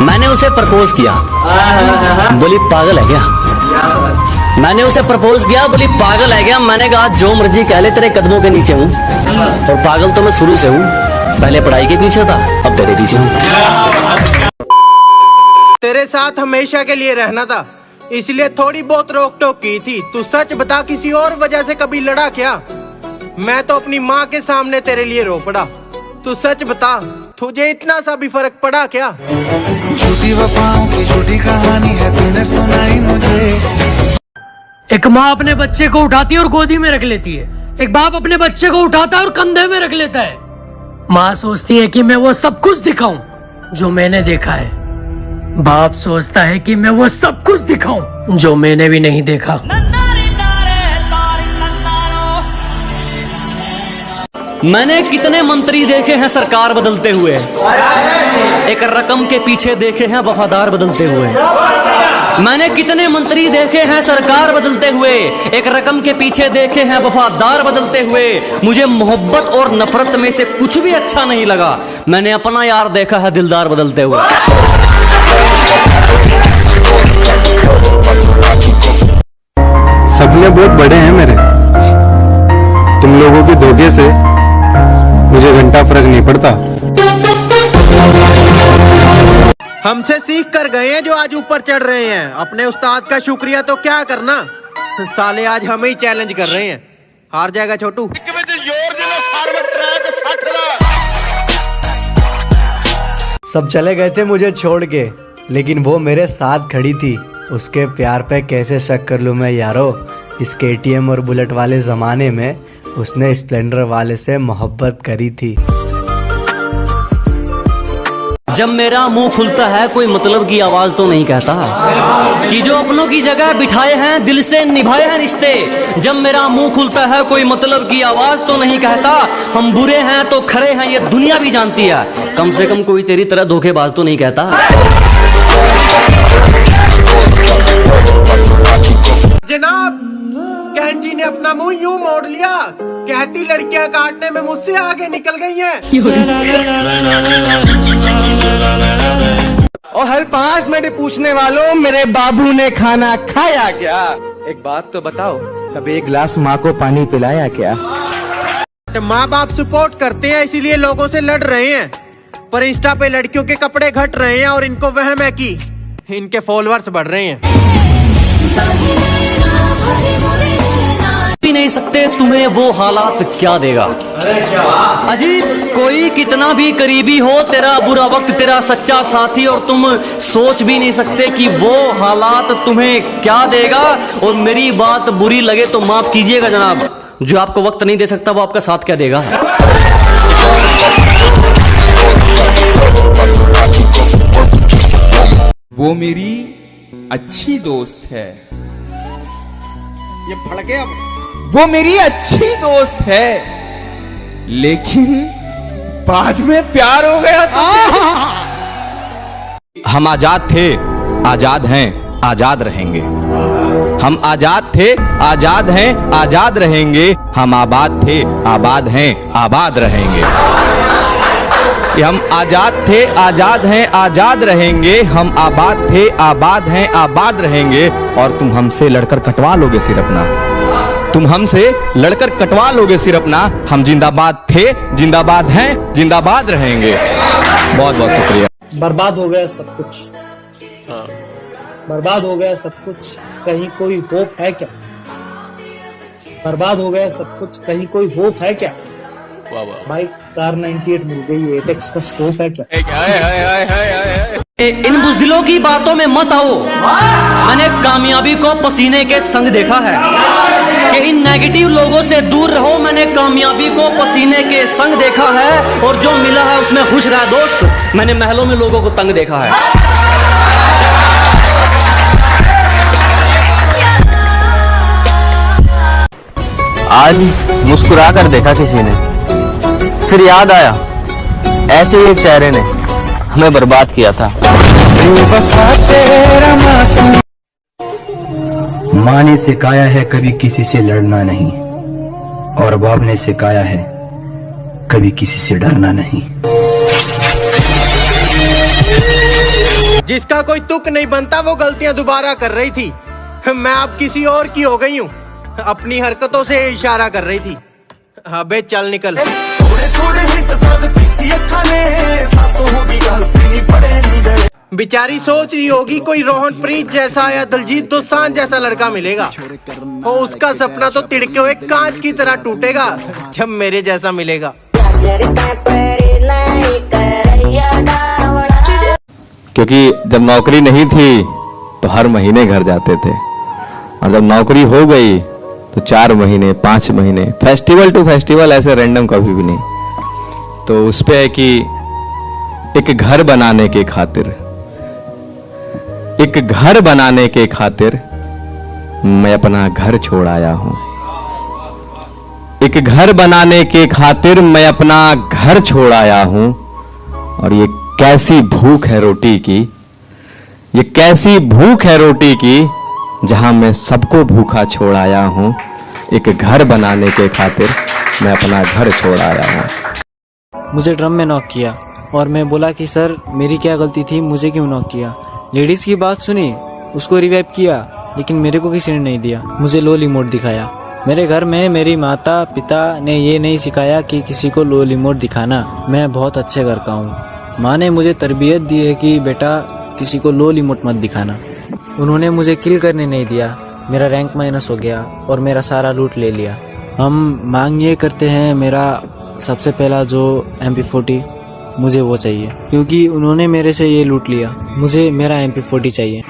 मैंने उसे प्रपोज किया, बोली पागल है क्या। मैंने उसे प्रपोज किया, बोली पागल है क्या। मैंने कहा जो मर्जी कह ले, तेरे कदमों के नीचे हूँ, और पागल तो मैं शुरू से हूँ। पहले पढ़ाई के पीछे था, अब तेरे पीछे हूँ। तेरे साथ हमेशा के लिए रहना था, इसलिए थोड़ी बहुत रोक टोक की थी। तू सच बता, किसी और वजह से कभी लड़ा क्या। मैं तो अपनी माँ के सामने तेरे लिए रो पड़ा। तू सच बता, तुझे इतना सा भी फर्क पड़ा क्या। झूठी वफाओं की झूठी कहानी है, तूने सुनाई मुझे। एक माँ अपने बच्चे को उठाती है और गोदी में रख लेती है। एक बाप अपने बच्चे को उठाता है और कंधे में रख लेता है। माँ सोचती है कि मैं वो सब कुछ दिखाऊं जो मैंने देखा है। बाप सोचता है कि मैं वो सब कुछ दिखाऊं जो मैंने भी नहीं देखा। मैंने कितने मंत्री देखे हैं सरकार बदलते हुए, एक रकम के पीछे देखे हैं वफादार बदलते हुए। मैंने कितने मंत्री देखे हैं सरकार बदलते हुए, एक रकम के पीछे देखे हैं वफादार बदलते हुए। मुझे मोहब्बत और नफरत में से कुछ भी अच्छा नहीं लगा। मैंने अपना यार देखा है दिलदार बदलते हुए। सपने बहुत बड़े हैं मेरे, तुम लोगों के धोखे से मुझे घंटा फर्क नहीं पड़ता। हमसे सीख कर गए हैं जो आज ऊपर चढ़ रहे हैं। अपने उस्ताद का शुक्रिया तो क्या करना, साले आज हमें ही चैलेंज कर रहे हैं। हार जाएगा छोटू। सब चले गए थे मुझे छोड़ के, लेकिन वो मेरे साथ खड़ी थी। उसके प्यार पे कैसे शक कर लूं मैं यारो। इस KTM और बुलेट वाले जमाने में उसने स्प्लेंडर वाले से मोहब्बत करी थी। जब मेरा मुंह खुलता है कोई मतलब की आवाज तो नहीं कहता कि जो अपनों की जगह बिठाए हैं दिल से निभाए हैं रिश्ते। जब मेरा मुंह खुलता है कोई मतलब की आवाज तो नहीं कहता। हम बुरे हैं तो खरे हैं ये दुनिया भी जानती है। कम से कम कोई तेरी तरह धोखेबाज तो नहीं कहता। जनाब, कैंची ने अपना मुंह यूं मोड़ लिया, कहती लड़कियां काटने में मुझसे आगे निकल गई हैं। और हर 5 मिनट पूछने वालों, मेरे बाबू ने खाना खाया क्या। एक बात तो बताओ, कभी एक गिलास माँ को पानी पिलाया क्या। माँ बाप सपोर्ट करते हैं इसीलिए लोगों से लड़ रहे हैं, पर इंस्टा पे लड़कियों के कपड़े घट रहे हैं और इनको वहम है कि इनके फॉलोअर्स बढ़ रहे हैं। भी नहीं सकते तुम्हें वो हालात क्या देगा। अजीब, कोई कितना भी करीबी हो, तेरा बुरा वक्त तेरा सच्चा साथी, और तुम सोच भी नहीं सकते कि वो हालात तुम्हें क्या देगा। और मेरी बात बुरी लगे तो माफ कीजिएगा जनाब, जो आपको वक्त नहीं दे सकता वो आपका साथ क्या देगा। वो मेरी अच्छी दोस्त है। ये भड़के अब। वो मेरी अच्छी दोस्त है, लेकिन बाद में प्यार हो गया तो। हम आजाद थे, आजाद हैं, आजाद रहेंगे। हम आजाद थे, आजाद हैं, आजाद रहेंगे। हम आबाद थे, आबाद हैं, आबाद रहेंगे। हम आजाद थे, आजाद हैं, आजाद रहेंगे। हम आबाद थे, आबाद हैं, आबाद रहेंगे। और तुम हमसे लड़कर कटवा लोगे सिर अपना, तुम हमसे लड़कर कटवा लोगे सिर अपना। हम जिंदाबाद थे, जिंदाबाद हैं, जिंदाबाद रहेंगे। बहुत बहुत शुक्रिया। बर्बाद हो गया सब कुछ, बर्बाद हो गया सब कुछ, कहीं कोई होप है क्या। बर्बाद हो गया सब कुछ, कहीं कोई होप है क्या। भाई कार 98 मिल गई, 8X का स्कोप है क्या। इन बुज़दिलों की बातों में मत आओ। मैंने कामयाबी को पसीने के संग देखा है कि इन नेगेटिव लोगों से दूर रहो। मैंने कामयाबी को पसीने के संग देखा है, और जो मिला है उसमें खुश रहा दोस्त। मैंने महलों में लोगों को तंग देखा है। आज मुस्कुरा कर देखा किसी ने, फिर याद आया ऐसे ही एक चेहरे ने हमें बर्बाद किया था। माँ ने सिखाया है कभी किसी से लड़ना नहीं, और बाप ने सिखाया है कभी किसी से डरना नहीं। जिसका कोई तुक नहीं बनता वो गलतियां दोबारा कर रही थी। मैं अब किसी और की हो गई हूँ, अपनी हरकतों से इशारा कर रही थी। अबे चल निकल। बेचारी सोच रही होगी कोई रोहन प्रीत जैसा या दिलजीत दोसांझ जैसा लड़का मिलेगा, और उसका सपना तो तिड़के हुए कांच की तरह टूटेगा जब मेरे जैसा मिलेगा। क्योंकि जब नौकरी नहीं थी तो हर महीने घर जाते थे, और जब नौकरी हो गई तो 4 महीने 5 महीने फेस्टिवल टू फेस्टिवल, ऐसे रैंडम कभी भी नहीं। तो उस पे है कि एक घर बनाने के खातिर मैं अपना घर छोड़ आया हूं। एक घर बनाने के खातिर मैं अपना घर छोड़ आया हूं। और ये कैसी भूख है रोटी की, ये कैसी भूख है रोटी की, जहां मैं सबको भूखा छोड़ आया हूं। एक घर बनाने के खातिर मैं अपना घर छोड़ आया हूं। मुझे ड्रम में नॉक किया और मैं बोला कि सर मेरी क्या गलती थी, मुझे क्यों नॉक किया। लेडीज की बात सुनी, उसको रिवाइव किया, लेकिन मेरे को किसी ने नहीं दिया। मुझे लोल इमोट दिखाया। मेरे घर में मेरी माता पिता ने ये नहीं सिखाया कि किसी को लोल इमोट दिखाना। मैं बहुत अच्छे घर का हूँ। माँ ने मुझे तरबियत दी है कि बेटा किसी को लोल इमोट मत दिखाना। उन्होंने मुझे किल करने नहीं दिया। मेरा रैंक माइनस हो गया और मेरा सारा लूट ले लिया। हम मांग ये करते हैं, मेरा सबसे पहला जो MP40 मुझे वो चाहिए, क्योंकि उन्होंने मेरे से ये लूट लिया। मुझे मेरा MP40 चाहिए।